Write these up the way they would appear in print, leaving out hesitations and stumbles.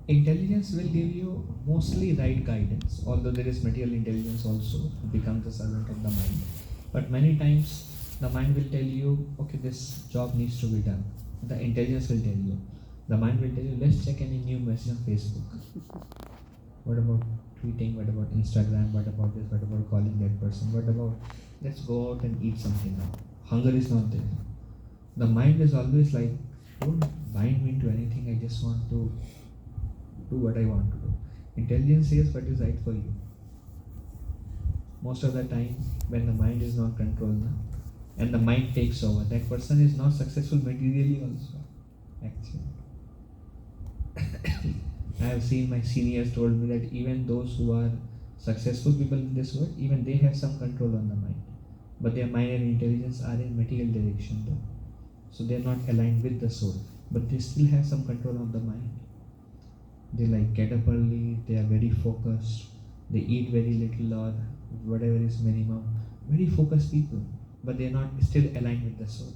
Intelligence will give you mostly right guidance, although there is material intelligence also, who becomes a servant of the mind. But many times the mind will tell you, okay, this job needs to be done. The intelligence will tell you. The mind will tell you, let's check any new message on Facebook. What about tweeting? What about Instagram? What about this? What about calling that person? What about let's go out and eat something now? Hunger is not there. The mind is always like, don't bind me to anything. I just want to do what I want to do. Intelligence says what is right for you. Most of the time, when the mind is not controlled and the mind takes over, that person is not successful materially also. Actually, I have seen my seniors told me that even those who are successful people in this world, even they have some control on the mind. But their mind and intelligence are in material direction though. So they are not aligned with the soul. But they still have some control of the mind. They like get up early, they are very focused, they eat very little or whatever is minimum. Very focused people, but they are not still aligned with the soul.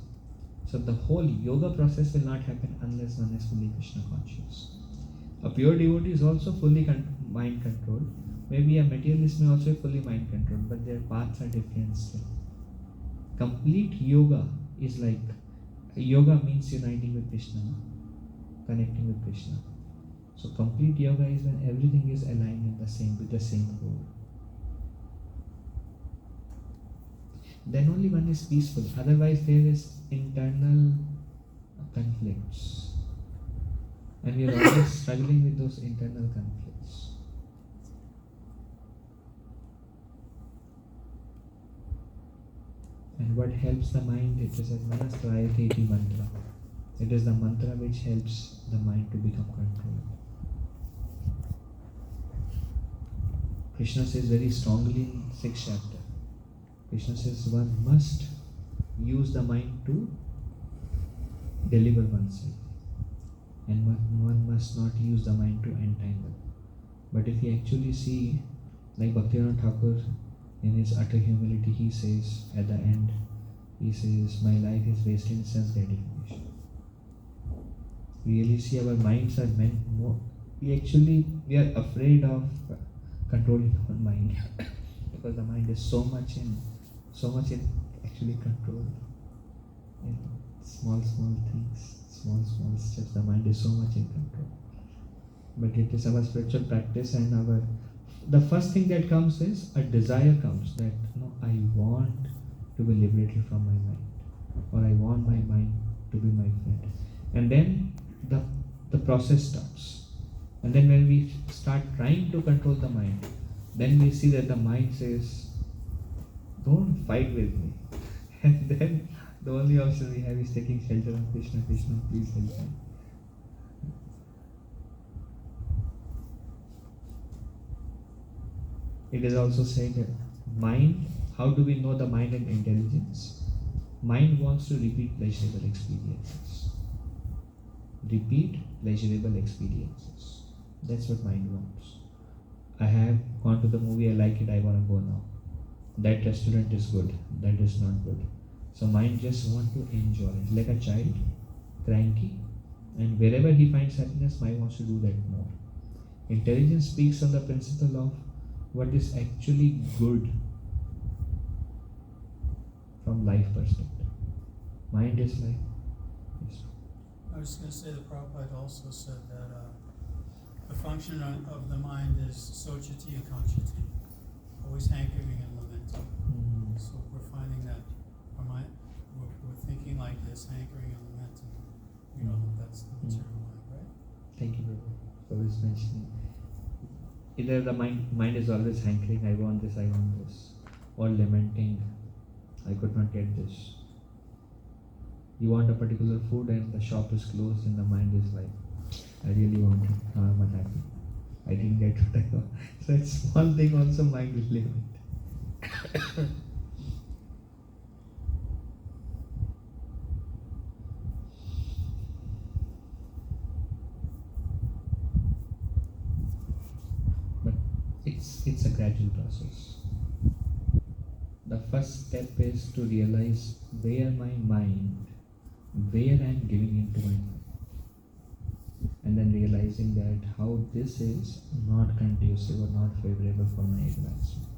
So the whole yoga process will not happen unless one is fully Krishna conscious. A pure devotee is also fully mind controlled. Maybe a materialist may also be fully mind controlled, but their paths are different still. Complete yoga is like, yoga means uniting with Krishna, connecting with Krishna. So complete yoga is when everything is aligned in the same with the same goal. Then only one is peaceful. Otherwise, there is internal conflicts, and we are always struggling with those internal conflicts. And what helps the mind? It is a Manastrayati mantra. It is the mantra which helps the mind to become controlled. Krishna says very strongly in 6th chapter. Krishna says one must use the mind to deliver oneself, and one must not use the mind to entangle. But if you actually see, like Bhaktivinoda Thakur, in his utter humility, he says at the end, he says, my life is wasted in sense gratification. We really see our minds are meant more. We are afraid of controlling our mind because the mind is so much in actually control. Small things, small steps. The mind is so much in control. But it is our spiritual practice, and the first thing that comes is a desire comes that no, I want to be liberated from my mind, or I want my mind to be my friend, and then the process starts. And then when we start trying to control the mind, then we see that the mind says, don't fight with me. And then the only option we have is taking shelter of Krishna. Krishna, please help me. It is also said that mind, how do we know the mind and intelligence? Mind wants to repeat pleasurable experiences. Repeat pleasurable experiences. That's what mind wants. I have gone to the movie, I like it, I want to go now. That restaurant is good, that is not good. So mind just wants to enjoy. Like a child, cranky, and wherever he finds happiness, mind wants to do that more. Intelligence speaks on the principle of what is actually good from life perspective. Mind is like, yes. I was going to say the Prabhupada also said that the function of the mind is sochiti and kanchati, always hankering and lamenting. Mm. So we're finding that our mind, we're thinking like this, hankering and lamenting. You know, that's the material mind, right? Thank you, Prabhu, for this mentioning. Either the mind is always hankering, I want this, or lamenting, I could not get this. You want a particular food and the shop is closed, and the mind is like, I really want it, now I'm not happy. I didn't get what I want. So it's small thing also mind will limit. But it's a gradual process. The first step is to realize where I am giving into my mind. and then realizing that how this is not conducive or not favorable for my advancement,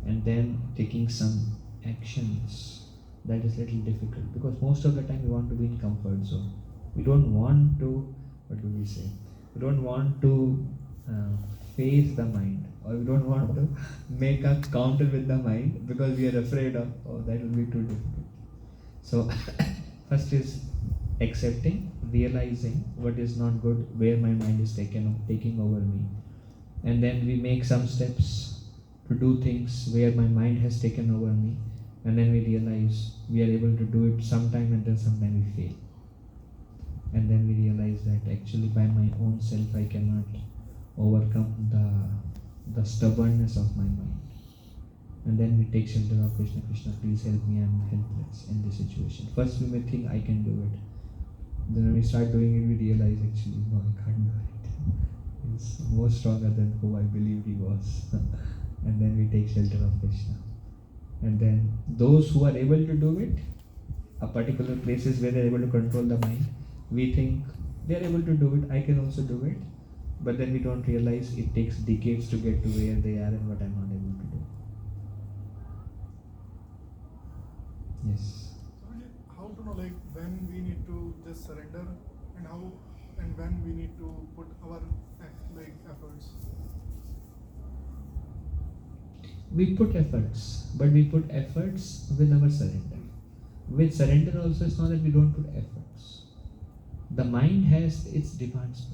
and then taking some actions. That is little difficult because most of the time we want to be in comfort zone. We don't want to, what do we say? We don't want to face the mind, or we don't want to make a counter with the mind because we are afraid of, oh, that will be too difficult. So first is accepting, realizing what is not good, where my mind is taking over me, and then we make some steps to do things where my mind has taken over me, and then we realize we are able to do it sometime, and then sometime we fail, and then we realize that actually by my own self I cannot overcome the stubbornness of my mind, and then we take shelter of Krishna. Krishna, please help me, I am helpless in this situation. First we may think I can do it, then when we start doing it we realize actually no, I can't do it. He's more stronger than who I believed he was. And then we take shelter of Krishna. And then those who are able to do it, a particular places where they are able to control the mind, we think they are able to do it, I can also do it. But then we don't realize it takes decades to get to where they are and what I'm not able to do. Yes. How to know like when we need to just surrender and how and when we need to put our efforts? We put efforts, but we put efforts with our surrender. With surrender also, it's not that we don't put efforts. The mind has its demands,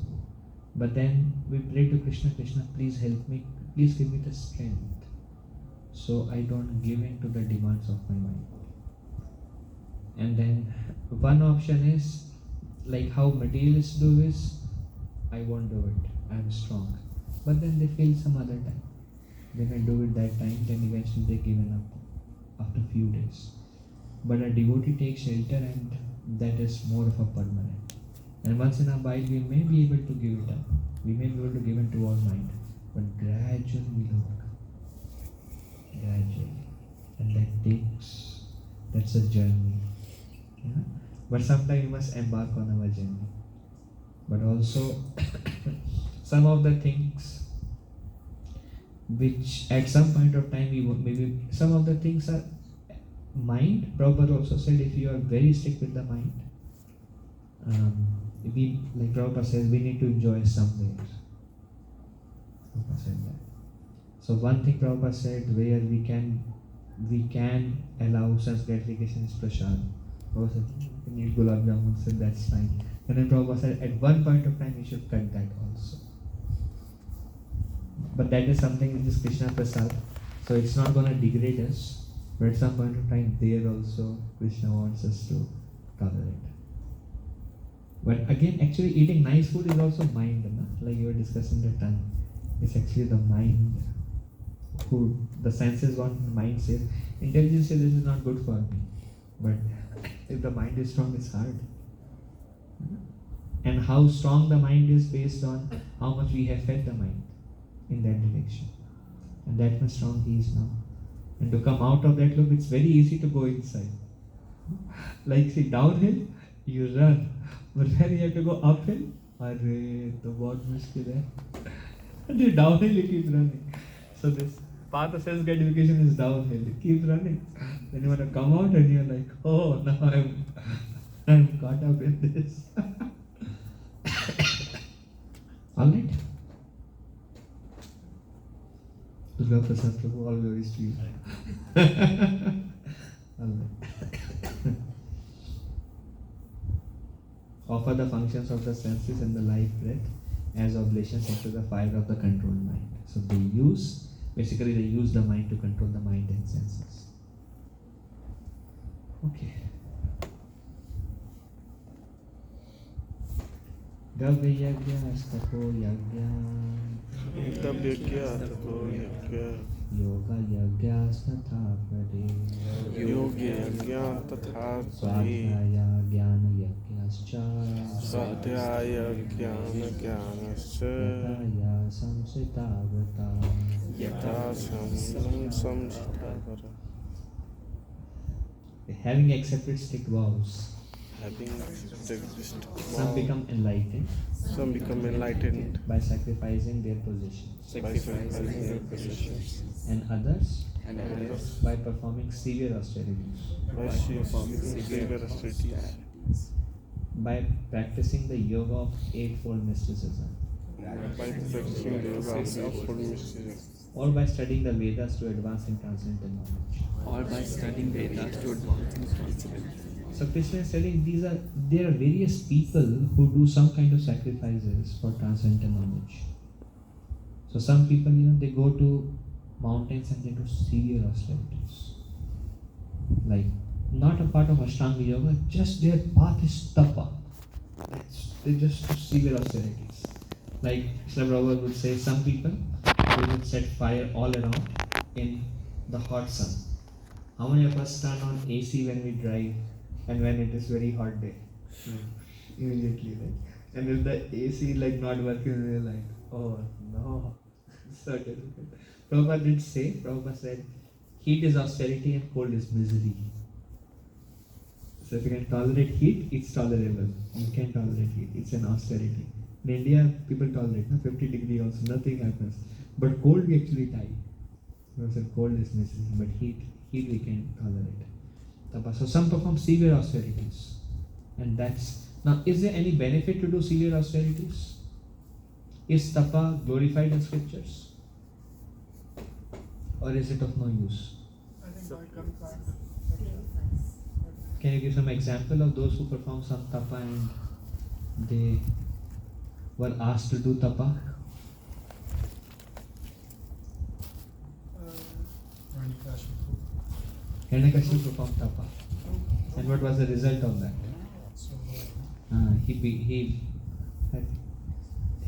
but then we pray to Krishna, Krishna, please help me, please give me the strength, so I don't give in to the demands of my mind. And then one option is like how materialists do is, I won't do it, I'm strong. But then they fail some other time. They may do it that time, then eventually they given up after few days. But a devotee takes shelter, and that is more of a permanent. And once in a while we may be able to give it up. We may be able to give in to our mind, but gradually we will overcome. Gradually. And that's a journey. Yeah? But sometimes we must embark on our journey. But also some of the things which at some point of time maybe some of the things are mind. Prabhupada also said if you are very strict with the mind, we, like Prabhupada says, we need to enjoy somewhere. Prabhupada said that. So one thing Prabhupada said, where we can allow such gratification is prasad. Prabhupada said, you can eat gulab jamun, so that's fine. And then Prabhupada said at one point of time we should cut that also. But that is something which is Krishna Prasad, so it's not going to degrade us. But at some point of time, there also Krishna wants us to cover it. But again, actually eating nice food is also mind, na? Like you were discussing the tongue. It's actually the mind who, the senses want, the mind says, intelligence says this is not good for me. But if the mind is strong, it's hard. And how strong the mind is based on how much we have fed the mind in that direction, and that much strong he is now. And to come out of that loop, it's very easy to go inside. Like see, downhill you run, but when you have to go uphill, arre, to bahut mushkil hai. And you downhill you keep running. So this path of self gratification is downhill. You keep running. Then you want to come out and you're like, oh, now I'm caught up in this. All right. Durga Prasad Prabhu, all glories to you. Offer the functions of the senses and the life breath as oblations into the fire of the controlled mind. So they use the mind to control the mind and senses. Okay. Gavyagyastapo yagya Yoga yagyasthatha pade Swadhyaya jnana yagyascha Yataya samsita. Having accepted strict vows, Some become enlightened Some become enlightened by sacrificing their possessions, and others by performing severe austerities, by severe austerities, by practicing the yoga of eightfold mysticism, by practicing the yoga of eightfold mysticism, or by studying the Vedas to advance in transcendental knowledge. So Krishna is telling there are various people who do some kind of sacrifices for transcendental knowledge. So some people, they go to mountains and they do severe austerities. Like, not a part of Ashtanga Yoga, just their path is tapa. They just do severe austerities. Like Srila Prabhupada would say, some people would set fire all around in the hot sun. How many of us turn on AC when we drive and when it is very hot day? Immediately, right? And if the AC is not working, we're like, oh no, so difficult. Prabhupada said, heat is austerity and cold is misery. So if you can tolerate heat, it's tolerable. You can tolerate heat, it's an austerity. In India, people tolerate 50 degree also, nothing happens. But cold, we actually die. So cold is misery, but heat we can tolerate. So some perform severe austerities. And now, is there any benefit to do severe austerities? Is tapa glorified in scriptures? Or is it of no use? I think by consent. Can you give some example of those who perform some tapa and they were asked to do tapa? Hiranyakashipu performed tapa. And what was the result of that?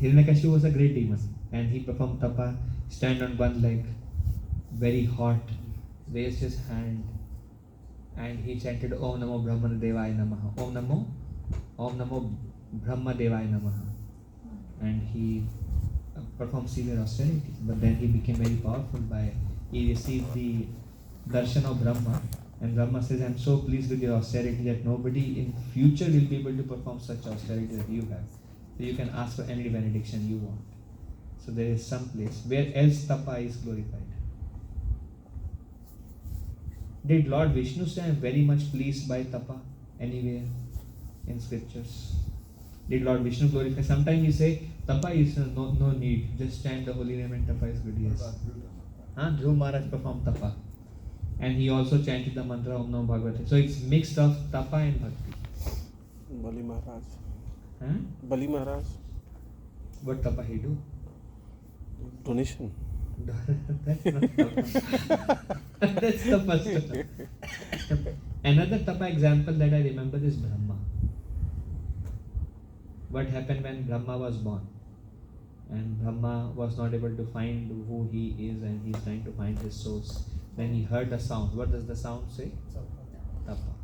Hiranyakashipu was a great demon and he performed tapa, stand on one leg, very hot, raised his hand and he chanted Om Namo Brahma Devaya Namaha. Om Namo Brahma Devaya Namaha. And he performed severe austerities. But then he became very powerful he received the darshan of Brahma. And Brahma says, I'm so pleased with your austerity that nobody in future will be able to perform such austerity that you have. So you can ask for any benediction you want. So there is some place where else tapa is glorified. Did Lord Vishnu say, I'm very much pleased by tapa anywhere in scriptures? Did Lord Vishnu glorify? Sometimes he say, tapa is no need, just chant the holy name and tapa is good, yes. Dhruv Maharaj performed tapa. And he also chanted the mantra Om Namo Bhagwate. So it's mixed of tapa and bhakti. Bali Maharaj. Huh? Bali Maharaj. What tapa he do? Donation. That's not tapa. That's the first tapa. Another tapa example that I remember is Brahma. What happened when Brahma was born? And Brahma was not able to find who he is and he's trying to find his source. Then he heard a sound. What does the sound say? Tapa.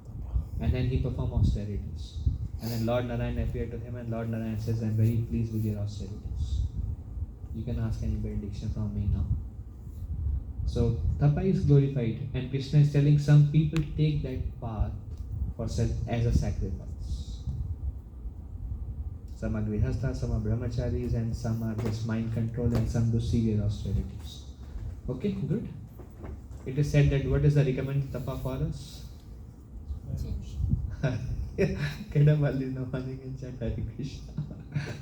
And then he performed austerities. And then Lord Narayan appeared to him and Lord Narayan says, I'm very pleased with your austerities. You can ask any benediction from me now. So tapa is glorified and Krishna is telling some people take that path as a sacrifice. Some are grihasthas, some are brahmacharis and some are just mind control and some do severe austerities. Okay, good. It is said that what is the recommended tapa for us? Kedavalli no morning and chant Hare Krishna.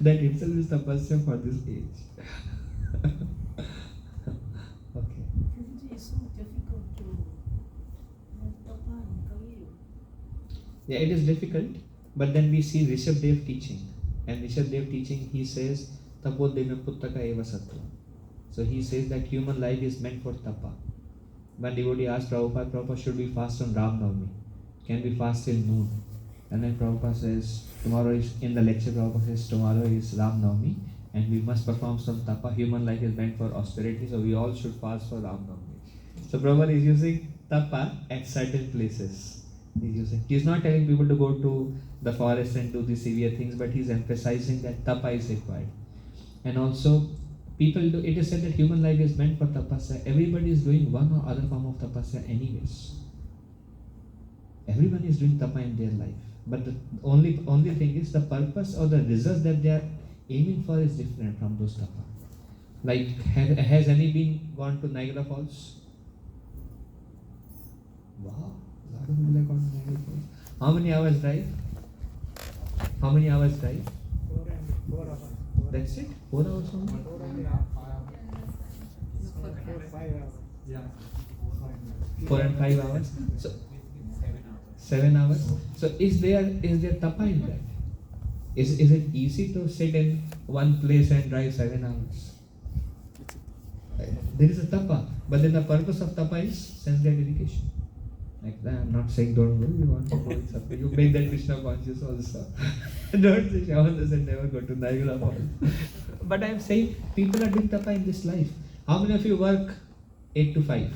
That itself is tapasya for this age. Okay. It is so difficult to have tapa in Kali. Yeah, it is difficult, but then we see Rishabdev teaching. And Rishabdev teaching, he says, Tapodhyana puttaka eva sattva. So he says that human life is meant for tapa. When devotee asked Prabhupada, should we fast on Ram Navami? Can we fast till noon? And then Prabhupada says, tomorrow is, in the lecture Prabhupada says, tomorrow is Ram Navami and we must perform some tapa. Human life is meant for austerity, so we all should fast for Ram Navami. So Prabhupada is using tapa at certain places. He's not telling people to go to the forest and do these severe things, but he's emphasizing that tapa is required. And also, it is said that human life is meant for tapasya. Everybody is doing one or other form of tapasya anyways. Everyone is doing tapa in their life, but the only thing is the purpose or the results that they are aiming for is different from those tapa. Like, has any been gone to Niagara Falls? Wow, a lot of people have gone to Niagara Falls. How many hours drive? How many hours drive? 4 hours. That's it? 4 hours only? 5 hours. 4 and 5 hours. So 7 hours. So is there tapa in that? Is it easy to sit in one place and drive 7 hours? There is a tapa, but then the purpose of tapa is sense dedication. Like, I'm not saying don't go, you want to go, it's up to you. Make that Krishna conscious also. Don't say Shyaman doesn't never go to Niagara Falls. But I'm saying people are doing tapa in this life. How many of you work 8 to 5?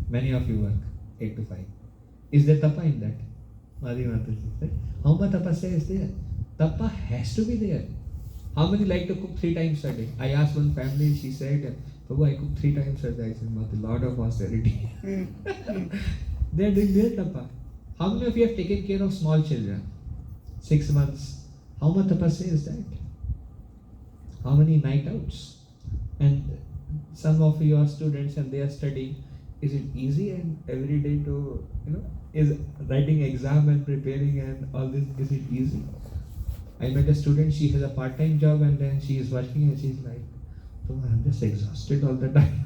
Many of you work 8 to 5. Is there tapa in that? Madhi Mataji said, how much tapasya is there? Tapa has to be there. How many like to cook 3 times a day? I asked one family, she said, Prabhu, I cook 3 times a day. I said, Mati, lot of austerity. They are doing their tapa. How many of you have taken care of small children? 6 months. How much tapasya is that? How many night outs? And some of you are students and they are studying. Is it easy and every day to, is writing exam and preparing and all this, is it easy? I met a student, she has a part-time job and then she is working and she's like, oh, I'm just exhausted all the time.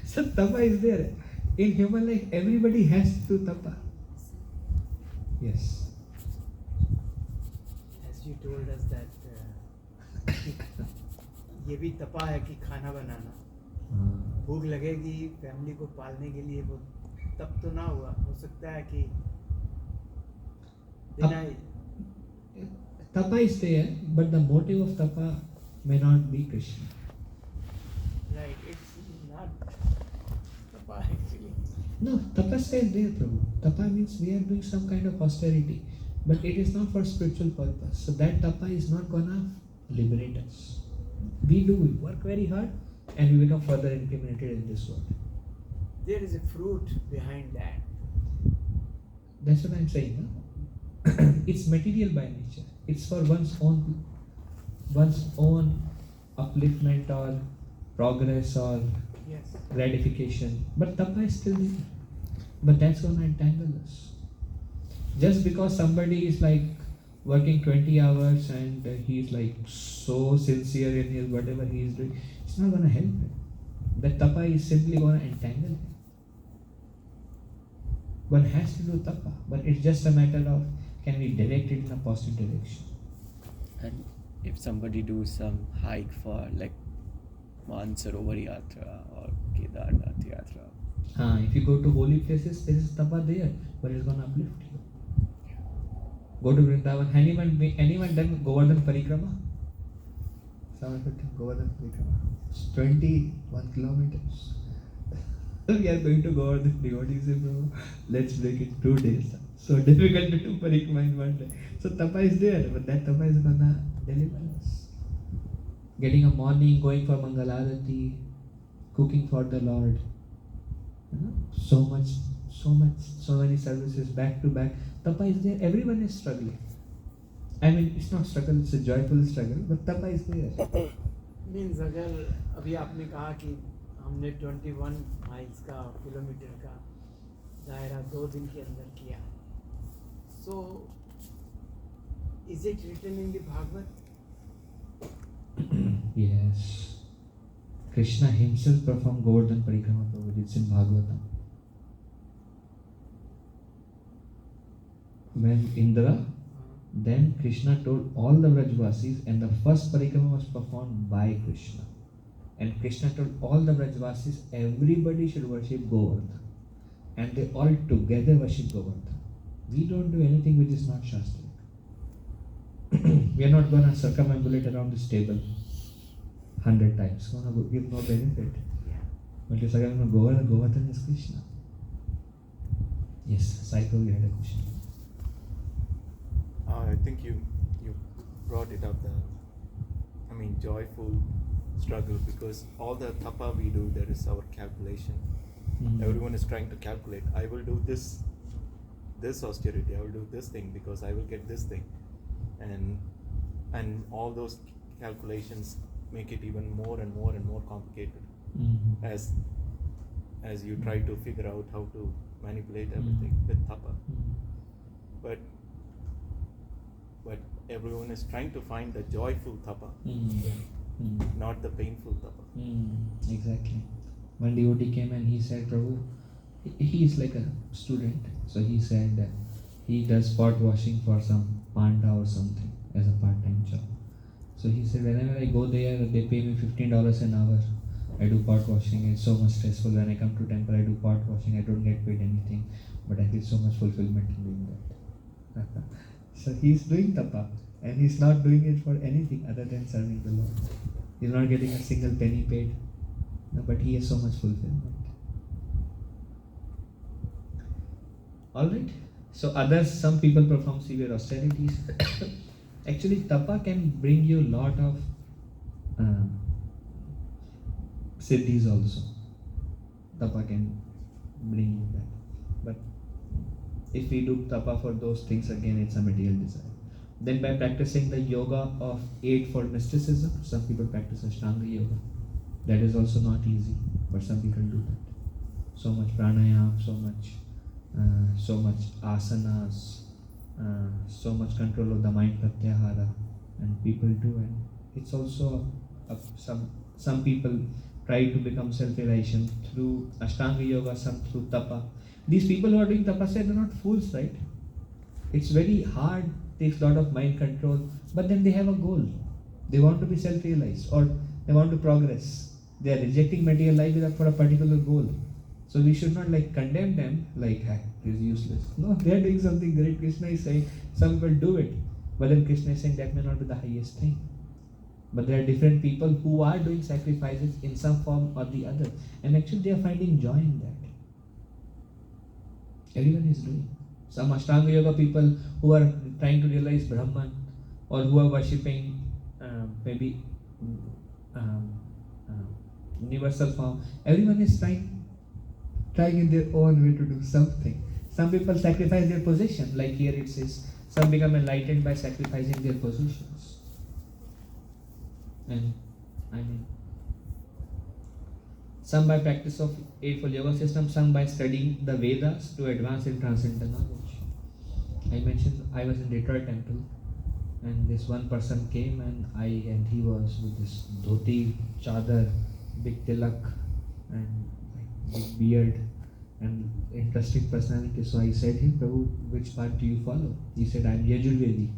So tapa is there. In human life, everybody has to do tapa. Yes. As you told us that ये भी तपा है कि खाना बनाना, भूख लगेगी family को पालने के लिए, वो तब तो ना हुआ, हो सकता है कि tapa is there, but the motive of tapa may not be Krishna. Right, it's not tapa actually. No, tapasya is there, Prabhu. Tapa means we are doing some kind of austerity, but it is not for spiritual purpose. So that tapa is not gonna liberate us. We work very hard and we become further implemented in this world. There is a fruit behind that. That's what I'm saying. No? It's material by nature. It's for one's own upliftment or progress or Yes. gratification. But tapa is still there. But that's gonna entangle us. Just because somebody is like working 20 hours and he's like so sincere in his whatever he is doing, it's not gonna help him. That tapa is simply gonna entangle him. One has to do tapa, but it's just a matter of can we direct it in a positive direction. And if somebody do some hike for like Mansarovar Yatra or Kedarnath Yatra. If you go to holy places, there is tapa there, but it's gonna uplift you. Go to Vrindavan. Anyone done Govardhan Parikrama? Someone could do Govardhan Parikrama. It's 21 kilometers. We are going to Govardhan. Devotees say, bro, let's break it 2 days. So difficult to do Parikrama in 1 day. So tapa is there, but that tapa is gonna deliver us. Getting a morning, going for Mangalarati, cooking for the Lord. So many services back to back. Tapa is there. Everyone is struggling. I mean, it's not struggle, it's a joyful struggle, but tapa is there. Means अगर अभी आपने कहा कि हमने 21 miles का kilometre का दायरा 2 दिन के अंदर किया, so is it written in the Bhagwat? Yes. Krishna himself performed Govardhan Parikrama, Prabhu. It's in Bhagavatam. When Indra, then Krishna told all the Vrajvasis, and the first Parikrama was performed by Krishna. And Krishna told all the Vrajvasis, everybody should worship Govardhan. And they all together worship Govardhan. We don't do anything which is not Shastric. We are not going to circumambulate around this table 100 times. It's going to give no benefit. But you're saying Govardhan is Krishna. Yes, Saiko, you had a question. I think you brought it up, joyful struggle, because all the tapa we do, there is our calculation. Everyone is trying to calculate. I will do this austerity. I will do this thing because I will get this thing, and all those calculations make it even more and more and more complicated as you try to figure out how to manipulate everything with tapa. But everyone is trying to find the joyful tapa, not the painful tapa. Exactly. One devotee came and he said, Prabhu, he is like a student, so he said that he does pot washing for some panda or something as a part-time job. So he said, whenever I go there, they pay me $15 an hour. I do pot washing. It's so much stressful. When I come to temple, I do pot washing. I don't get paid anything, but I feel so much fulfillment in doing that. So he's doing tapa, and he's not doing it for anything other than serving the Lord. He's not getting a single penny paid, no, but he has so much fulfillment. All right. So some people perform severe austerities. Actually, tapa can bring you a lot of siddhis also. Tapa can bring you that. But if we do tapa for those things, again, it's a material desire. Then by practicing the yoga of eightfold mysticism, some people practice Ashtanga yoga. That is also not easy, but some people do that. So much pranayama, so much asanas, so much control of the mind pratyahara, and people do. And it's also some people try to become self-realization through Ashtanga yoga, some through tapa. These people who are doing tapasya, they're not fools, right? It's very hard, takes a lot of mind control, but then they have a goal. They want to be self-realized, or they want to progress. They are rejecting material life for a particular goal. So we should not condemn them hey, it's useless. No, they are doing something great. Krishna is saying some people do it, but then Krishna is saying that may not be the highest thing. But there are different people who are doing sacrifices in some form or the other, and actually they are finding joy in that. Everyone is doing. Some Ashtanga Yoga people who are trying to realize Brahman, or who are worshipping universal form. Everyone is trying in their own way to do something. Some people sacrifice their position, like here it says, some become enlightened by sacrificing their positions. And some by practice of Eightfold Yoga system, some by studying the Vedas to advance in transcendental knowledge. I mentioned I was in Detroit temple, and this one person came and he was with this dhoti, chadar, big tilak, and big beard, and interesting personality. So I said him, Prabhu, which path do you follow? He said, I am Yajurvedi.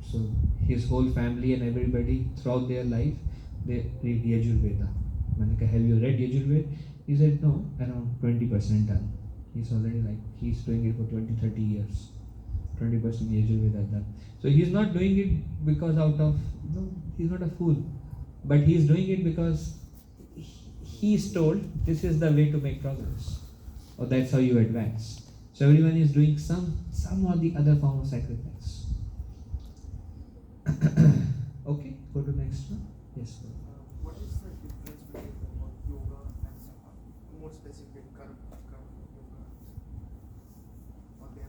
So his whole family and everybody throughout their life, they read Yajurveda. Have you read Yajurveda? He said, no, around 20% done. He's already he's doing it for 20-30 years. 20% Yajurveda done. So he's not doing it because he's not a fool. But he's doing it because he is told this is the way to make progress, or that's how you advance. So everyone is doing some or the other form of sacrifice. Okay, go to next one. Yes, sir. What is the difference between yoga and saha? More specific, karma yoga. What they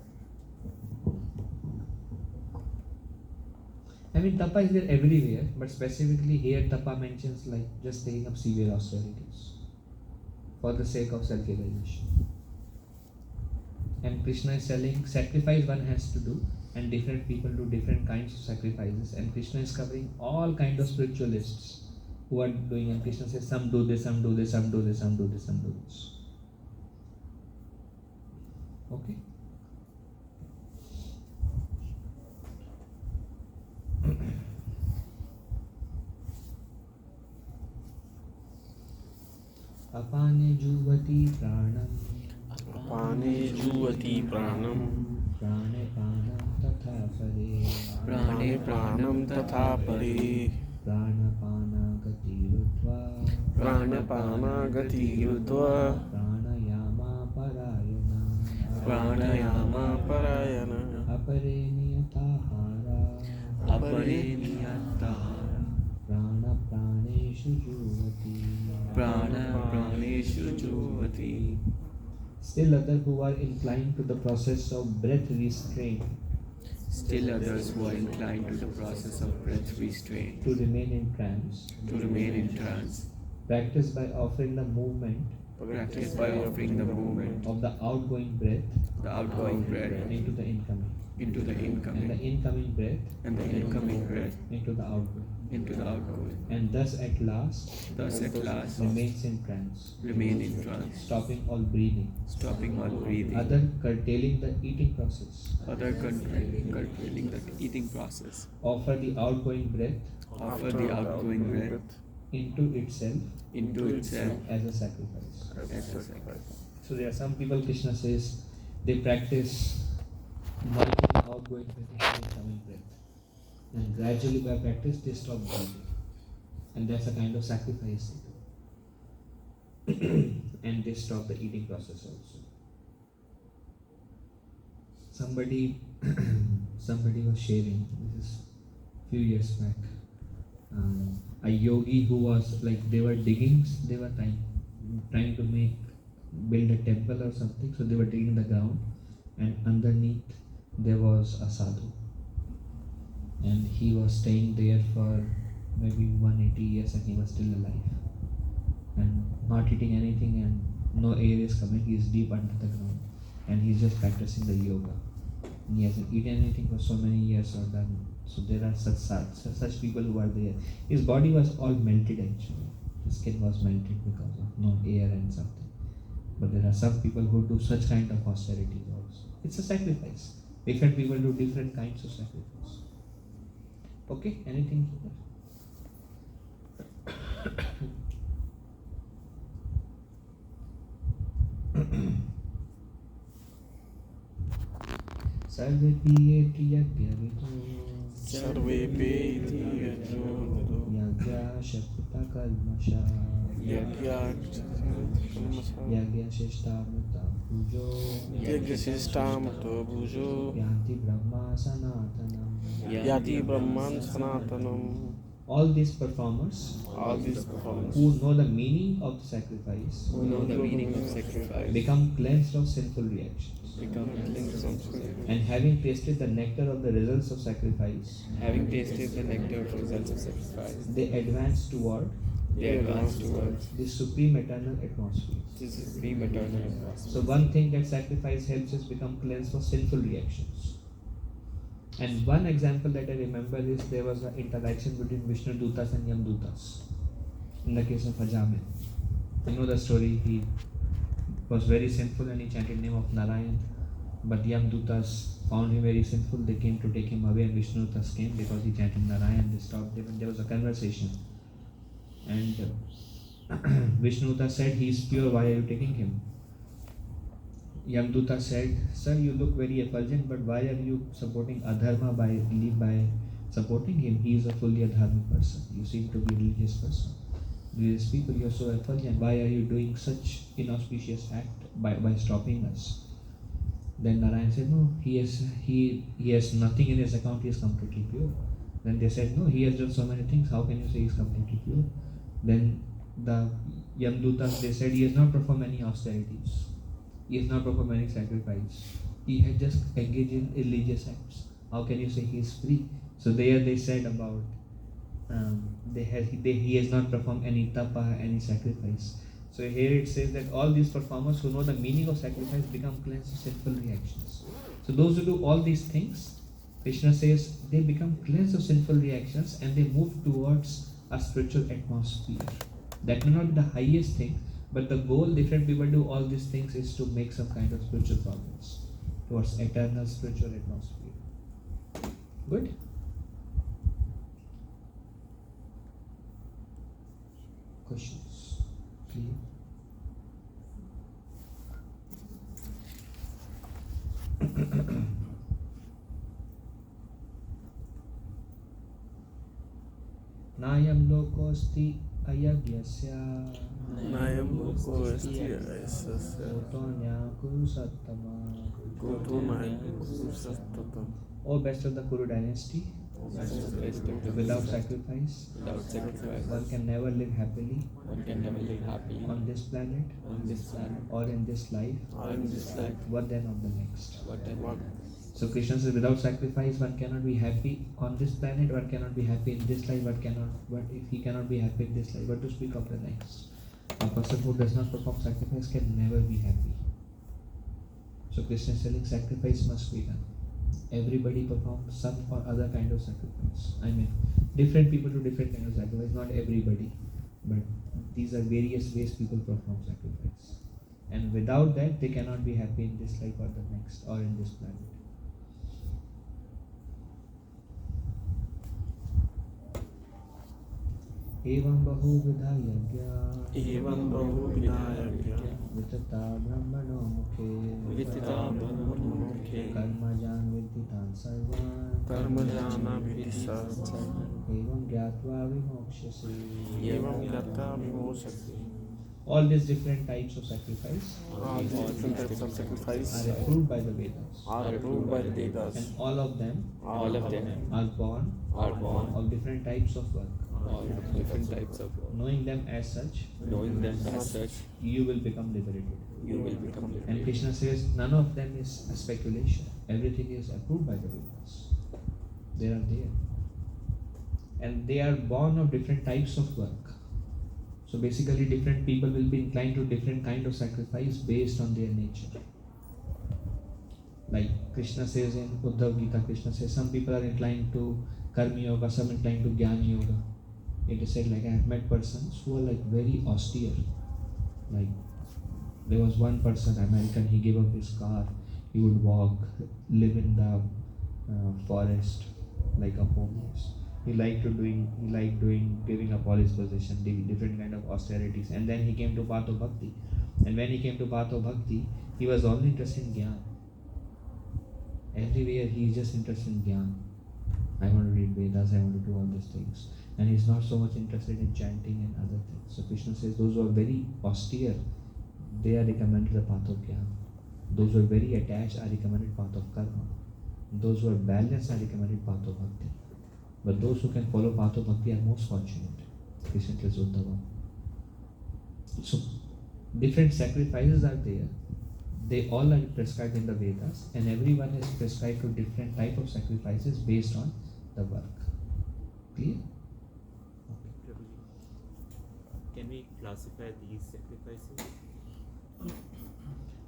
are. Tapa is there everywhere, but specifically here tapa mentions just taking up severe austerities for the sake of self-realization. And Krishna is telling sacrifice one has to do, and different people do different kinds of sacrifices, and Krishna is covering all kinds of spiritualists who are doing, and Krishna says some do this, some do this, some do this, some do this, some do this. Okay? Apane juvati pranam, अपाने जुवति प्राणम prane panam tatha pare, प्राणे प्राणम तथा परे pranapana gati rutva, प्राणपाना गतिरुद्ध्वा pranayama parayana, प्राणायामा परायण apare niyatahara, अपरे नियताहार prana praneshu juvati, प्राण प्राणेषु Teshu Juvati. Still others who are inclined to the process of breath restraint Still others who are inclined to the process of breath restraint, to remain in trance, to remain in trance, practice by offering the movement practice by offering the movement of the outgoing breath the outgoing breath into the incoming, into the and the incoming, incoming breath and the incoming breath into the outgoing, into the outgoing. and thus at last Thus at last remains in trance, remain in trance, stopping all breathing, stopping all breathing, other curtailing the eating process. other curtailing the eating process. Offer the outgoing breath Offer the outgoing breath into itself into itself as a sacrifice. as a sacrifice. So there are some people, Krishna says, they practice merging outgoing breath into incoming breath. And gradually by practice they stop breathing. And that's a kind of sacrifice they do. And they stop the eating process also. Somebody was sharing, this is few years back, a yogi who was like, they were digging, they were trying to build a temple or something, so they were digging the ground, and underneath there was a sadhu, and he was staying there for maybe 180 years, and he was still alive and not eating anything, and no air is coming. He is deep under the ground and he's just practicing the yoga, and he hasn't eaten anything for so many years or done. So there are such people who are there. His body was all melted actually. His skin was melted because of no air and something. But there are some people who do such kind of austerities also. It's a sacrifice. Different people do different kinds of sacrifice. Okay, anything here? Sarve piyeti yagyavitu Sarvepethi yajnodaro yagya shakta kalmasha yagya shishtamata pujo Yagyasishtamata bhujo yanti brahma sanatanam. Yati Brahman Sanatanam. All these performers All these performers who know the meaning of sacrifice Who know the meaning of sacrifice become cleansed of sinful reactions, become cleansed from sin. and having tasted the nectar of the results of sacrifice, Having tasted the nectar of results of sacrifice, they advance toward they advance towards the supreme eternal atmosphere. this supreme eternal atmosphere. So one thing that sacrifice helps us become cleansed from sinful reactions. And one example that I remember is there was an interaction between Vishnu Dutas and Yam Dutas in the case of Ajamin. You know the story, he was very sinful and he chanted name of Narayan, but Yam Dutas found him very sinful. They came to take him away, and Vishnu Dutas came because he chanted Narayan. They stopped him and there was a conversation. And Vishnu Dutas said, he is pure, why are you taking him? Yamduta said, sir, you look very effulgent, but why are you supporting adharma by supporting him? He is a fully adharmic person. You seem to be a religious person. These people, you are so effulgent. Why are you doing such inauspicious act by stopping us? Then Narayan said, no, he has nothing in his account. He is completely pure. Then they said, no, he has done so many things. How can you say he is completely pure? Then the Yamdutas, they said, he has not performed any austerities. He has not performed any sacrifice. He had just engaged in religious acts. How can you say he is free? So there they said about he has not performed any tapa, any sacrifice. So here it says that all these performers who know the meaning of sacrifice become cleansed of sinful reactions. So those who do all these things, Krishna says, they become cleansed of sinful reactions and they move towards a spiritual atmosphere. That may not be the highest thing, but the goal, different people do all these things, is to make some kind of spiritual progress towards eternal spiritual atmosphere. Good? Questions? Clear? Nayam lokosti ayagyasya Nayam Loko Esti Aisasya Otonya Kuru Sattama. Goto Nayam Kusattata. O best of the Kuru dynasty, That's the best difference. Without sacrifice, Without sacrifice, one can never live happily one can never live happily on this planet on this planet or in this life. or in this life. What then on the next? What then? So Krishna says, without sacrifice, one cannot be happy on this planet. One cannot be happy in this life. What if he cannot be happy in this life? What to speak of the next? A person who does not perform sacrifice can never be happy. So Krishna is telling sacrifice must be done. Everybody performs some or other kind of sacrifice. I mean, different people do different kind of sacrifice. Not everybody, but these are various ways people perform sacrifice. And without that, they cannot be happy in this life or the next or in this planet. एवं बहुविधा यज्ञा एवं बहुविधा यज्ञा वितता ब्रह्मणो मुखे विदिता ब्रह्ममुखे कर्मजान् विद्धितान् सर्वान् कर्मजाना विधि सर्वं एवं ज्ञात्वा विमोक्ष्यसे. एवं ज्ञात्वा विमोक्ष्यसे. All these different types of sacrifice All these different types of sacrifice are approved by the Vedas, are approved by the Vedas. and all of them All of them are born are born of different types of work. of different types of work. Knowing them as such, Knowing them as such, you will become liberated. you will become And liberated. Krishna says none of them is a speculation. Everything is approved by the Vedas. They are there. And they are born of different types of work. So basically different people will be inclined to different kind of sacrifice based on their nature. Like Krishna says in Uddhav Gita, Krishna says some people are inclined to Karma Yoga, some inclined to Jnana Yoga. It is said like I have met persons who are like very austere. Like there was one person, American, he gave up his car, he would walk, live in the forest like a homeless. He liked doing, giving up all his possession, different kind of austerities. And then he came to path of bhakti. And when he came to path of bhakti, he was only interested in jnana. Everywhere he is just interested in jnana. I want to read Vedas, I want to do all these things. And he's not so much interested in chanting and other things. So Krishna says those who are very austere, they are recommended the path of jnana. Those who are very attached are recommended path of karma. Those who are balanced are recommended path of bhakti. But those who can follow path of bhakti are most fortunate. Krishna tells Uddhava. So different sacrifices are there. They all are prescribed in the Vedas, and everyone is prescribed to different type of sacrifices based on the work. Clear? Can we classify these sacrifices?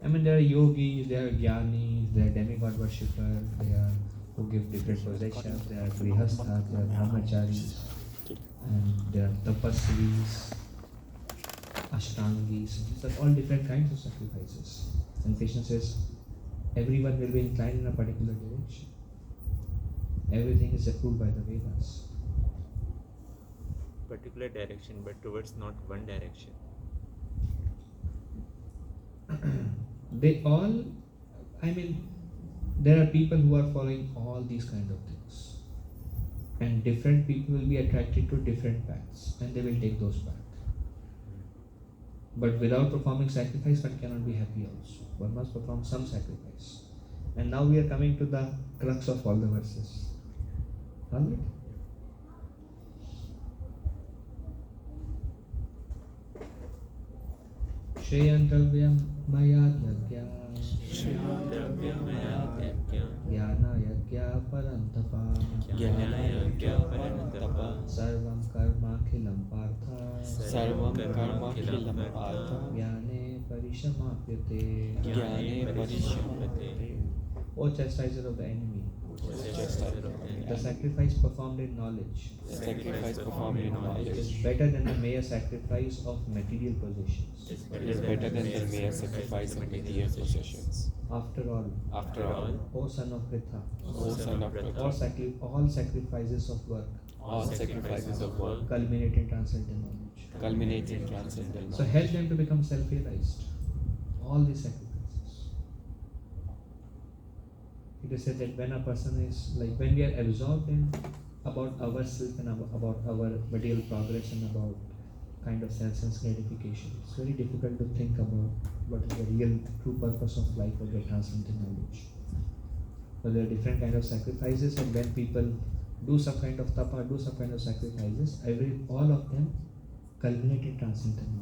I mean, there are yogis, there are jnanis, there are demigod worshippers, there are who give different possessions, there are grihasthas, there are brahmacharis, and there are tapasvis, ashtangis. These are all different kinds of sacrifices. And Krishna says everyone will be inclined in a particular direction. Everything is approved by the Vedas. Particular direction, but towards not one direction. They all, I mean, there are people who are following all these kind of things. And different people will be attracted to different paths and they will take those paths. But without performing sacrifice, one cannot be happy also. One must perform some sacrifice. And now we are coming to the crux of all the verses. Alright? Shreyantravyam maya yagya Jnana yagya parantapa Sarvam karma khilam partha Sarvam karma khilam partha Jnane parishamapyate. Jnane parishamapyate. O chastiser of the enemy, the sacrifice performed in knowledge Sacrifice performed in is knowledge better than the mere sacrifice of material possessions. is better than the mere sacrifice of material possessions. After all, O son of Pritha, O son of all, Pritha, all sacrifices of work all sacrifices of work culminate in transcendental knowledge. culminate in transcendental So knowledge. help them to become self-realized. All these sacrifices. It is said that when a person is like, when we are absorbed in about ourselves and about our material progress and about kind of sense gratification, it's very difficult to think about what is the real true purpose of life or get transcendental knowledge. But there are different kind of sacrifices, and when people do some kind of tapa, do some kind of sacrifices, all of them culminate in transcendental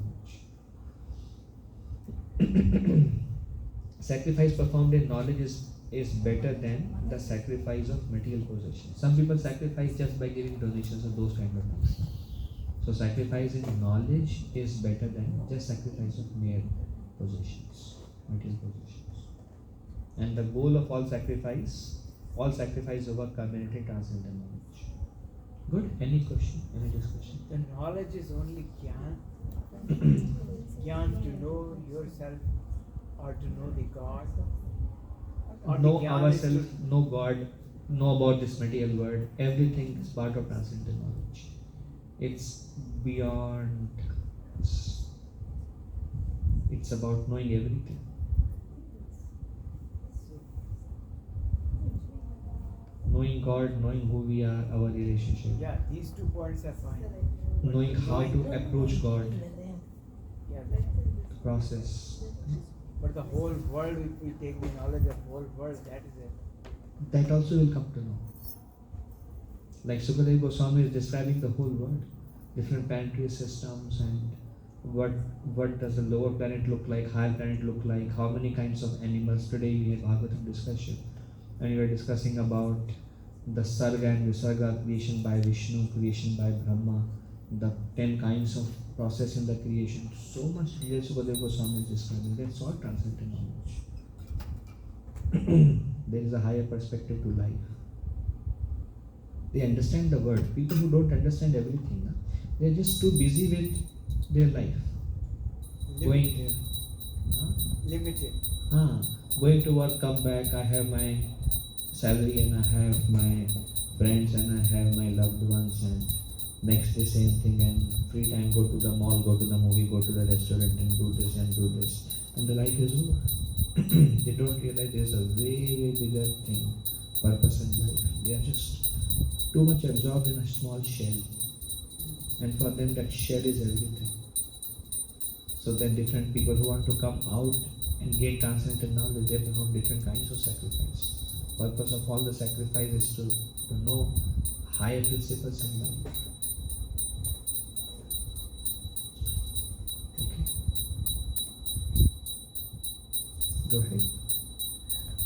knowledge. Sacrifice performed in knowledge is better than the sacrifice of material possession. Some people sacrifice just by giving donations or those kind of things. So sacrifice in knowledge is better than just sacrifice of mere possessions, material possessions. And the goal of all sacrifice over culminating transcendental knowledge. Good? Any question? Any discussion? The knowledge is only gyan. Gyan to know yourself or to know the God. Or the Know gyan is ourselves, to- know God, know about this material world. Everything is part of transcendental knowledge. It's beyond. It's about knowing everything. Knowing God, knowing who we are, our relationship. Yeah, these 2 points are fine. Knowing how to approach God, Yeah, the process. but the whole world, if we take the knowledge of whole world, that is it. That also will come to know. Like Sukadeva Goswami is describing the whole world, different planetary systems, and what does the lower planet look like, higher planet look like, how many kinds of animals. Today we had Bhagwatam discussion, and we were discussing about the Sarga and Visarga, creation by Vishnu, creation by Brahma, the 10 kinds of process in the creation. So much detail Sukadeva Goswami is describing. That's all transcendental knowledge. There is a higher perspective to life. They understand the word. People who don't understand everything, they are just too busy with their life. Limited. Going, Limited. going to work, come back, I have my salary and I have my friends and I have my loved ones, and next day same thing, and free time, go to the mall, go to the movie, go to the restaurant and do this, and the life is over. They don't realize there's a way bigger thing, purpose in life. They are just too much absorbed in a small shell, and for them that shell is everything. So then different people who want to come out and gain transcendental knowledge, they perform different kinds of sacrifice. Purpose of all the sacrifice is to know higher principles in life. Okay. Go ahead.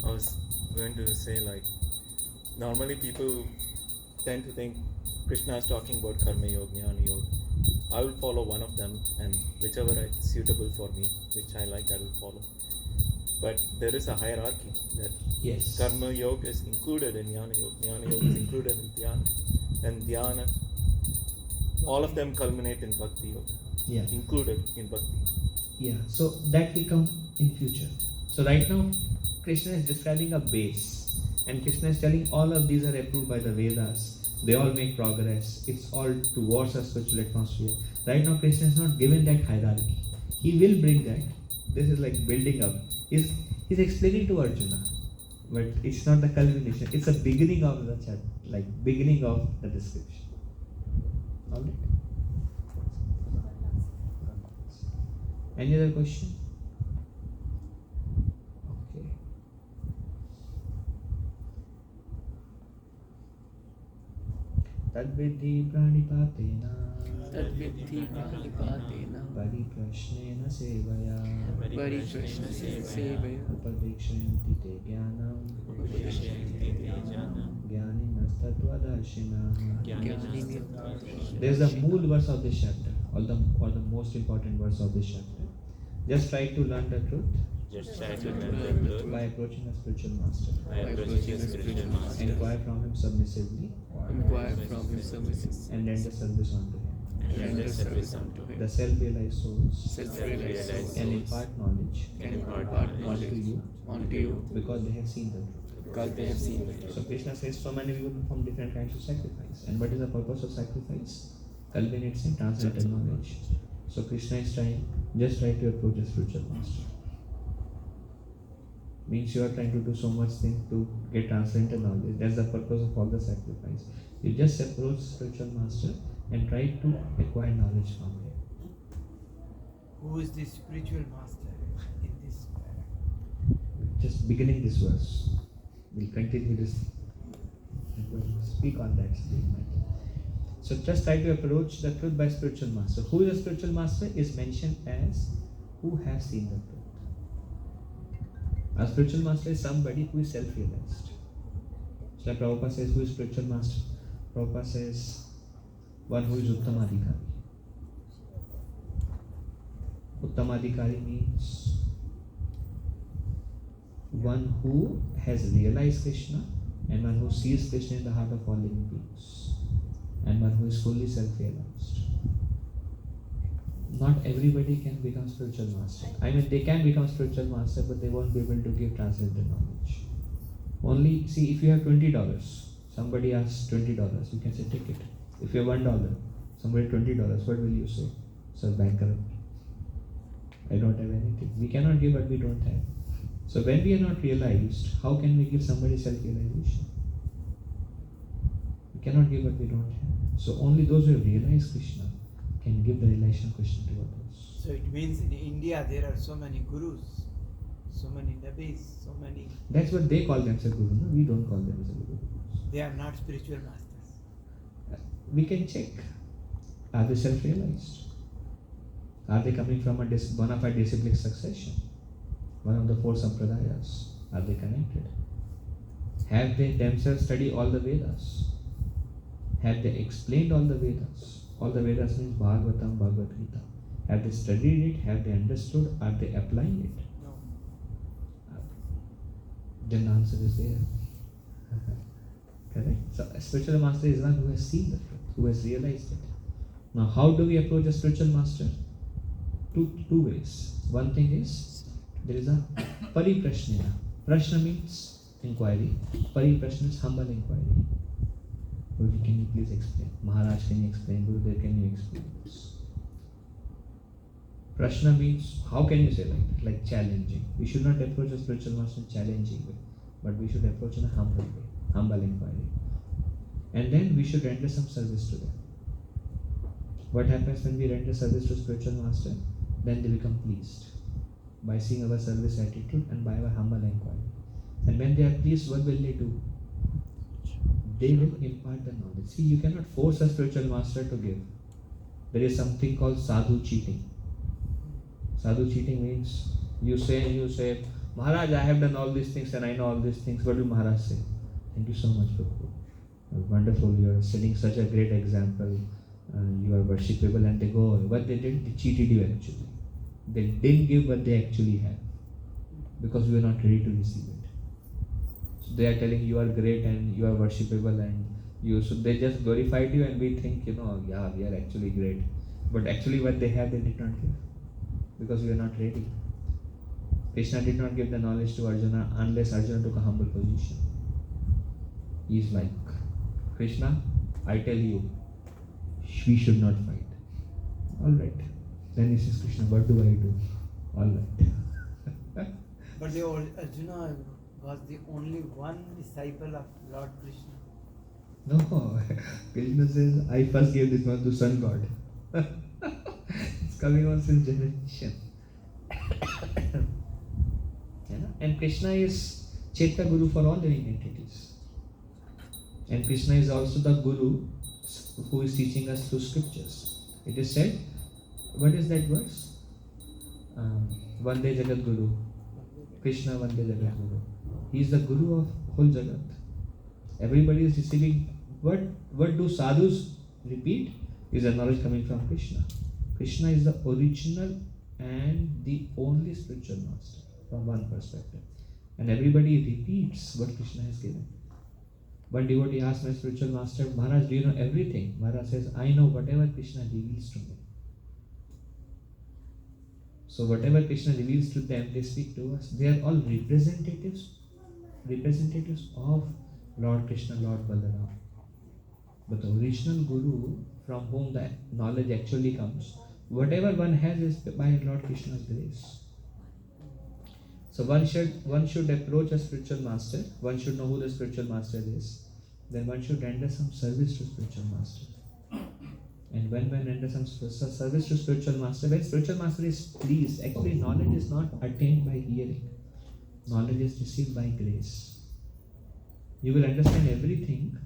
I was going to say, like, normally people tend to think Krishna is talking about Karma Yoga, Jnana Yoga. I will follow one of them, and whichever is suitable for me, which I like, I will follow. But there is a hierarchy that Yes. Karma Yoga is included in Jnana Yoga, Jnana Yoga is included in Dhyana, and Dhyana, all of them culminate in Bhakti Yoga, Yeah. included in Bhakti. Yeah. So that will come in future. So right now, Krishna is describing a base, and Krishna is telling all of these are approved by the Vedas. They all make progress. It's all towards a spiritual atmosphere. Right now, Krishna is not given that hierarchy. He will bring that. This is like building up. He's explaining to Arjuna, but it's not the culmination. It's a beginning of the chapter, like beginning of the description. Alright. Any other question? Okay. तद्विद्धि प्राणिपातेन तद्विद्धि प्राणिपातेन परिप्रश्नेन सेवया परिप्रश्नसेवया उपदेक्षयन्ति ते ज्ञानं उपदेशयन्ति ते ज्ञानं ज्ञानिनस्तत्त्वदर्शिनः. ज्ञानिनः There is a mool verse of this chapter, or the most important verse of this chapter. Just try to learn the truth Just try to learn the truth by approaching a spiritual master. by approaching a spiritual master. Inquire from him submissively Inquire from him services and render service unto him. And render service unto The him. self-realized souls self-realized Self-realized can souls impart knowledge can impart onto knowledge you onto you because they have seen the truth. because they have seen it. So Krishna says so many people perform different kinds of sacrifice. And what is the purpose of sacrifice? Culminates in transcendental knowledge. So Krishna is just try to approach a spiritual master. Means you are trying to do so much things to get transcendental knowledge. That's the purpose of all the sacrifice. You just approach spiritual master and try to acquire knowledge from him. Who is the spiritual master in this paragraph? Just beginning this verse. We'll continue this will speak on that subject matter. So just try to approach the truth by spiritual master. Who is a spiritual master is mentioned as who has seen the truth. A spiritual master is somebody who is self-realized. So like Prabhupada says, who is spiritual master? Prabhupada says, one who is Uttamadhikari. Uttamadhikari means one who has realized Krishna and one who sees Krishna in the heart of all living beings and one who is fully self-realized. Not everybody can become spiritual master. I mean, they can become spiritual master, but they won't be able to give translated knowledge. Only, see, if you have $20, somebody asks $20, you can say, take it. If you have $1, somebody $20, what will you say? Sir, bankrupt. I don't have anything. We cannot give what we don't have. So when we are not realized, how can we give somebody self-realization? We cannot give what we don't have. So only those who have realized Krishna can give the realization of Krishna to others. So it means in India there are so many gurus, so many nabis, so many. That's what they call themselves guru. No? We don't call them as a guru. They are not spiritual masters. We can check. Are they self-realized? Are they coming from a bona fide disciplic succession? One of the four sampradayas. Are they connected? Have they themselves studied all the Vedas? Have they explained all the Vedas? All the Vedas means Bhagavatam, Bhagavad Gita. Have they studied it? Have they understood? Are they applying it? No. Then the answer is there. Correct? So a spiritual master is one who has seen the truth, who has realized it. Now how do we approach a spiritual master? Two ways. One thing is, there is a pariprashnena. Prashna means inquiry. Pariprashna means humble inquiry. Guruji, can you please explain? Maharaj, can you explain? Gurudev, can you explain this? Prashna means, how can you say like challenging. We should not approach a spiritual master in a challenging way, but we should approach in a humble way, humble inquiry. And then we should render some service to them. What happens when we render service to spiritual master? Then they become pleased by seeing our service attitude and by our humble inquiry. And when they are pleased, what will they do? They will impart the knowledge. See, you cannot force a spiritual master to give. There is something called sadhu cheating. Sadhu cheating means you say, Maharaj, I have done all these things and I know all these things. What will Maharaj say? Thank you so much, Prabhu. Wonderful, you are setting such a great example. You are worshipable, and they go away. What they did, they cheated you actually. They didn't give what they actually have because we were not ready to receive it. So they are telling you are great and you are worshipable and you. So they just glorified you, and we think, yeah, we are actually great. But actually, what they have, they did not give because we are not ready. Krishna did not give the knowledge to Arjuna unless Arjuna took a humble position. He is like, Krishna, I tell you, we should not fight. All right. Then he says, Krishna, what do I do? All right. But the old Arjuna was the only one disciple of Lord Krishna. No, Krishna says, I first gave this one to sun god. It's coming on since generation. And Krishna is Chaitya Guru for all living entities. And Krishna is also the Guru who is teaching us through scriptures. It is said, what is that verse? Vande Jagat Guru. Krishna Vande Jagat Guru. He is the Guru of whole Jagat. Everybody is receiving. What do sadhus repeat? Is the knowledge coming from Krishna. Krishna is the original and the only spiritual master from one perspective. And everybody repeats what Krishna has given. One devotee asked my spiritual master, Maharaj, do you know everything? Maharaj says, I know whatever Krishna reveals to me. So whatever Krishna reveals to them, they speak to us. They are all representatives of Lord Krishna, Lord Balaram. But the original Guru from whom the knowledge actually comes, whatever one has is by Lord Krishna's grace. So one should approach a spiritual master. One should know who the spiritual master is. Then one should render some service to spiritual master. And when one renders some service to spiritual master, when spiritual master is pleased, actually knowledge is not attained by hearing. Knowledge is received by grace. You will understand everything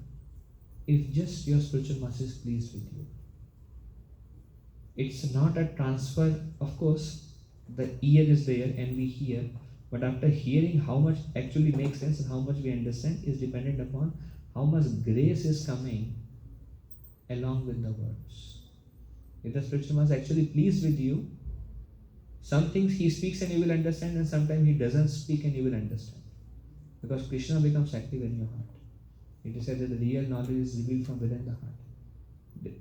if just your spiritual master is pleased with you. It's not a transfer, of course, the ear is there and we hear, but after hearing, how much actually makes sense and how much we understand is dependent upon how much grace is coming along with the words. If the spiritual master is actually pleased with you, some things he speaks and you will understand, and sometimes he doesn't speak and you will understand. Because Krishna becomes active in your heart. It is said that the real knowledge is revealed from within the heart.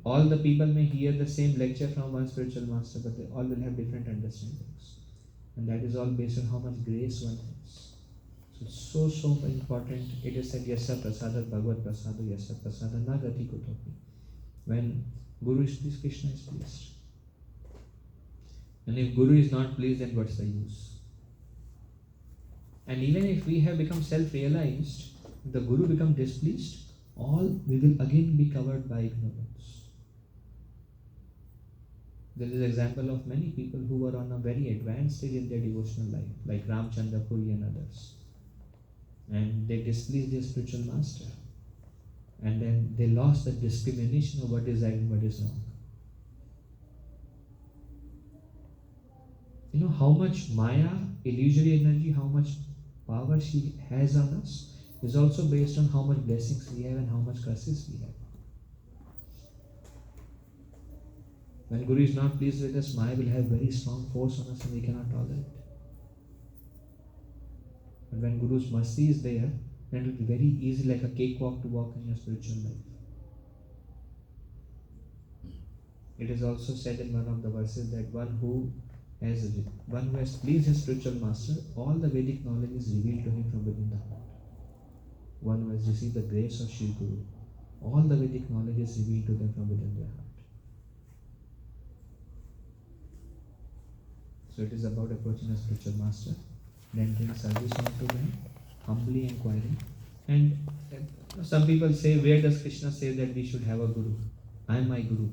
All the people may hear the same lecture from one spiritual master, but they all will have different understandings. And that is all based on how much grace one has. So it's so important. It is said, Yasa Prasada Bhagwat Prasada Yasa Prasada Nagati Kutopi. When Guru is pleased, Krishna is pleased. And if Guru is not pleased, then what's the use? And even if we have become self-realized, if the Guru becomes displeased, all we will again be covered by ignorance. There is an example of many people who were on a very advanced stage in their devotional life, like Ramchandra Puri and others. And they displeased their spiritual master. And then they lost the discrimination of what is right and what is wrong. You know how much Maya, illusory energy, how much power she has on us is also based on how much blessings we have and how much curses we have. When Guru is not pleased with us, Maya will have very strong force on us and we cannot tolerate. But when Guru's mercy is there, then it will be very easy, like a cakewalk, to walk in your spiritual life. It is also said in one of the verses that one who has pleased his spiritual master, all the Vedic knowledge is revealed to him from within the heart. One who has received the grace of Shri Guru, all the Vedic knowledge is revealed to them from within their heart. So it is about approaching a spiritual master, rendering service unto them, humbly inquiring. And some people say, where does Krishna say that we should have a Guru? I am my Guru.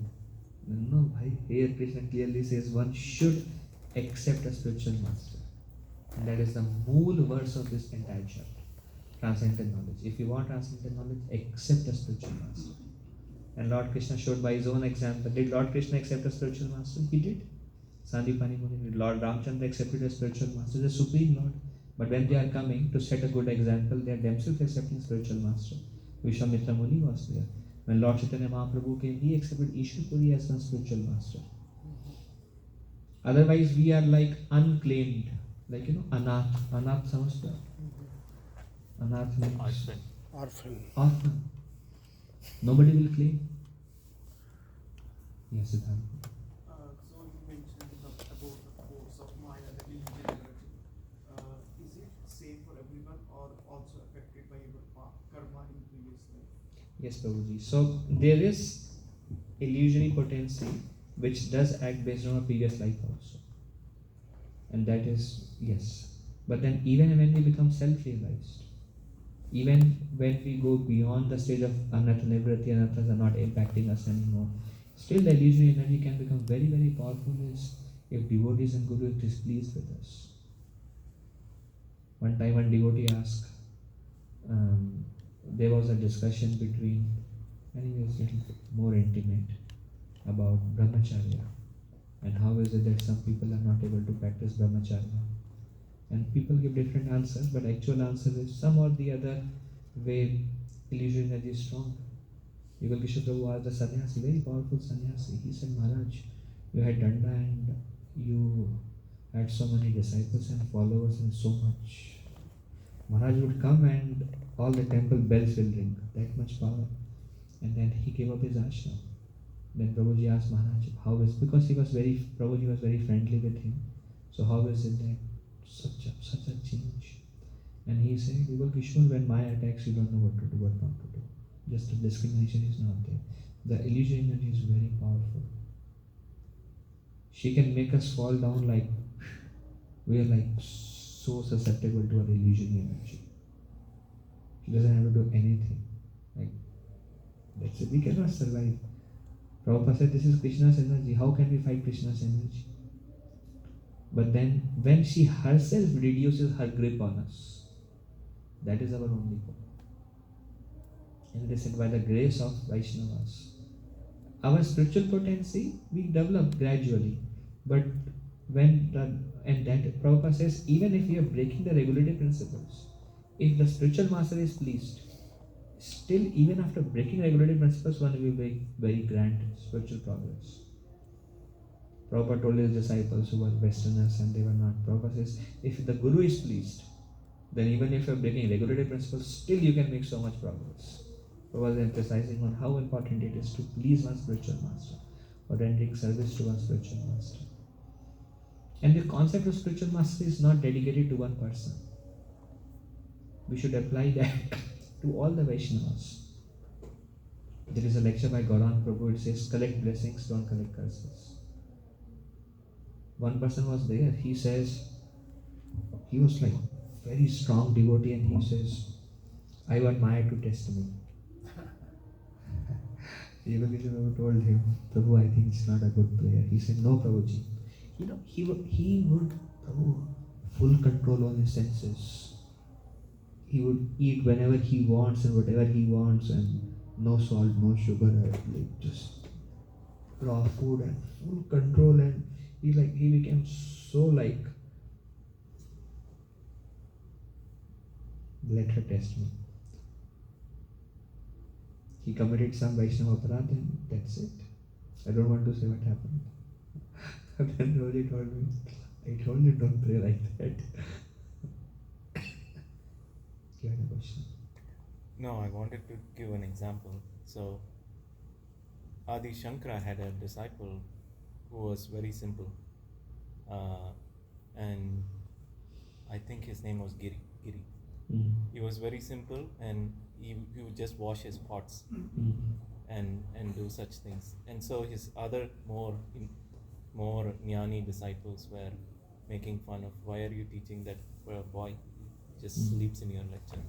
No, bhai, here Krishna clearly says one should accept a spiritual master. And that is the mool verse of this entire chapter. Transcendental knowledge. If you want transcendental knowledge, accept a spiritual master. And Lord Krishna showed by his own example. Did Lord Krishna accept a spiritual master? He did. Sandipani Muni did. Lord Ramchandra accepted a spiritual master, the Supreme Lord. But when they are coming to set a good example, they are themselves accepting spiritual master. Vishwamitra Muni was there. When Lord Chaitanya Mahaprabhu came, he accepted Ishwar Puri as one spiritual master. Otherwise, we are like unclaimed, like Anath. Anath samajhta? Anath means orphan. Nobody will claim. Yes, Siddhartha. So you mentioned about the force of Maya, the illusion energy. Is it same for everyone or also affected by your karma in previous life? Yes, Prabhuji. So there is illusory potency which does act based on a previous life also. And that is, yes. But then even when we become self-realized, even when we go beyond the stage of anartha nivrati, anarthas are not impacting us anymore, still the illusory energy can become very, very powerful if devotees and Guru is displeased with us. One time one devotee asked, there was a discussion between, anyways, little more intimate, about brahmacharya and how is it that some people are not able to practice brahmacharya. And people give different answers, but actual answer is some or the other way illusory energy is strong. Yugal Kishore Prabhu was the sannyasi, very powerful sannyasi. He said, Maharaj, you had danda and you had so many disciples and followers and so much. Maharaj would come and all the temple bells will ring, that much power. And then he gave up his ashram. Then Prabhuji asked Maharaj, how is, because Prabhuji was very friendly with him. So how is it that such a change? And he said, Yugal Kishore, when Maya attacks, you don't know what to do, what not to do. Just the discrimination is not there. The illusion energy is very powerful. She can make us fall down like, we are like so susceptible to her illusion energy. She doesn't have to do anything. Like, that's it. We cannot survive. Prabhupada said, this is Krishna's energy. How can we fight Krishna's energy? But then, when she herself reduces her grip on us, that is our only hope. And they said, by the grace of Vaishnavas, our spiritual potency we develop gradually. But and that Prabhupada says, even if we are breaking the regulative principles, if the spiritual master is pleased, still even after breaking regulative principles, one will make very grand spiritual progress. Prabhupada told his disciples who were Westerners and they were not. Prabhupada says, if the Guru is pleased, then even if you are breaking regulative principles, still you can make so much progress. Prabhupada is emphasizing on how important it is to please one's spiritual master or rendering service to one's spiritual master. And the concept of spiritual mastery is not dedicated to one person. We should apply that to all the Vaishnavas. There is a lecture by Gaurang Prabhu, it says, collect blessings, don't collect curses. One person was there, he says, he was like very strong devotee and he says, I want Maya to test me. Yoga Prabhu told him, Prabhu, I think it's not a good prayer. He said, no, Prabhuji. He would Prabhu, full control on his senses. He would eat whenever he wants and whatever he wants and no salt, no sugar, like just raw food and full control, and he became so like, let her test me. He committed some Vaishnava aparadh and that's it. I don't want to say what happened. Then Roji told me, I told you don't pray like that. You had a question? No, I wanted to give an example. So, Adi Shankara had a disciple who was very simple. And I think his name was Giri. He was very simple and he would just wash his pots and do such things. And so his other more jnani disciples were making fun of, why are you teaching that for a boy? He just sleeps in your lecture.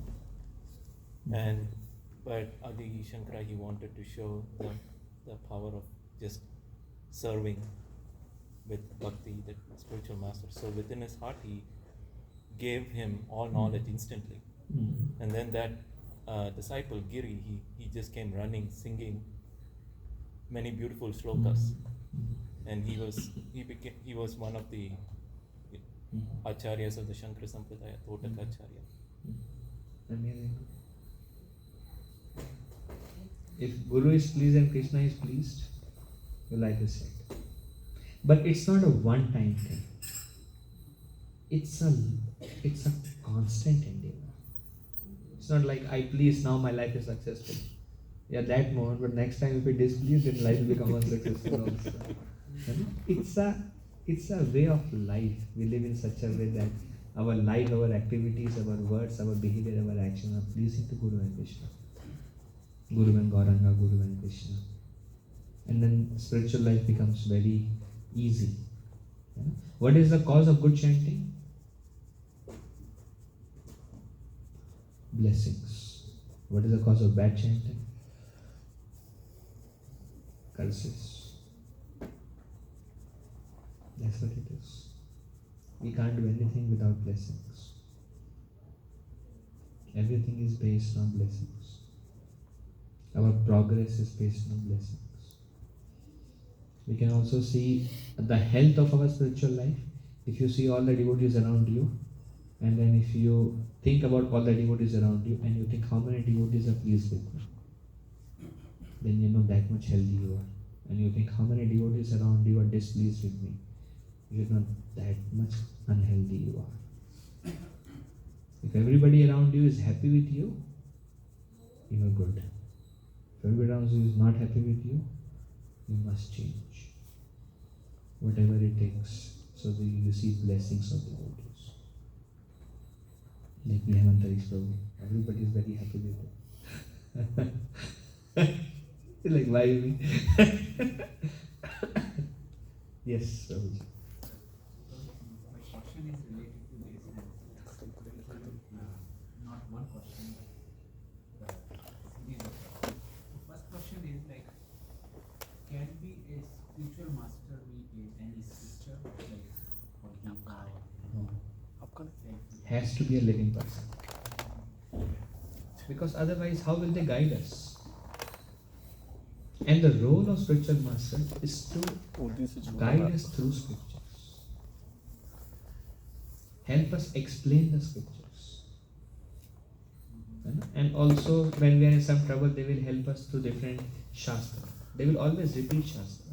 But Adi Shankara, he wanted to show the power of just serving with bhakti, the spiritual master. So within his heart, he gave him all knowledge instantly. And then that disciple, Giri, he just came running, singing many beautiful shlokas. And he was one of the acharyas of the Shankara Sampradaya, Totaka Acharya. Amazing. If Guru is pleased and Krishna is pleased, your life is set. But it's not a one-time thing. It's a constant endeavor. It's not like I please, now my life is successful. Yeah, that moment, but next time if it displeased, then life will become unsuccessful also. It's a way of life. We live in such a way that our life, our activities, our words, our behavior, our actions are pleasing to Guru and Krishna. Guru and Gauranga, Guru and Krishna. And then spiritual life becomes very easy. What is the cause of good chanting? Blessings. What is the cause of bad chanting? Curses. That's what it is. We can't do anything without blessings. Everything is based on blessings. Our progress is based on blessings. We can also see the health of our spiritual life. If you see all the devotees around you, and then if you think about all the devotees around you, and you think how many devotees are pleased with me, then you know that much healthy you are. And you think how many devotees around you are displeased with me, you know that much unhealthy you are. If everybody around you is happy with you, you are good. If everybody around you is not happy with you, you must change. Whatever it takes, so that you receive blessings of devotees. Like me, Hemantari's Prabhu. Everybody is very happy with it. Like, why me? Yes, Prabhuji. My question is related to this, and not one question, but series of questions. The first question is like, can be a spiritual master be any scripture like for Gita or Has to be a living person. because otherwise, how will they guide us? And the role of spiritual master is to guide us through scriptures, help us explain the scriptures. And also, when we are in some trouble, they will help us through different shastra. They will always repeat shastra.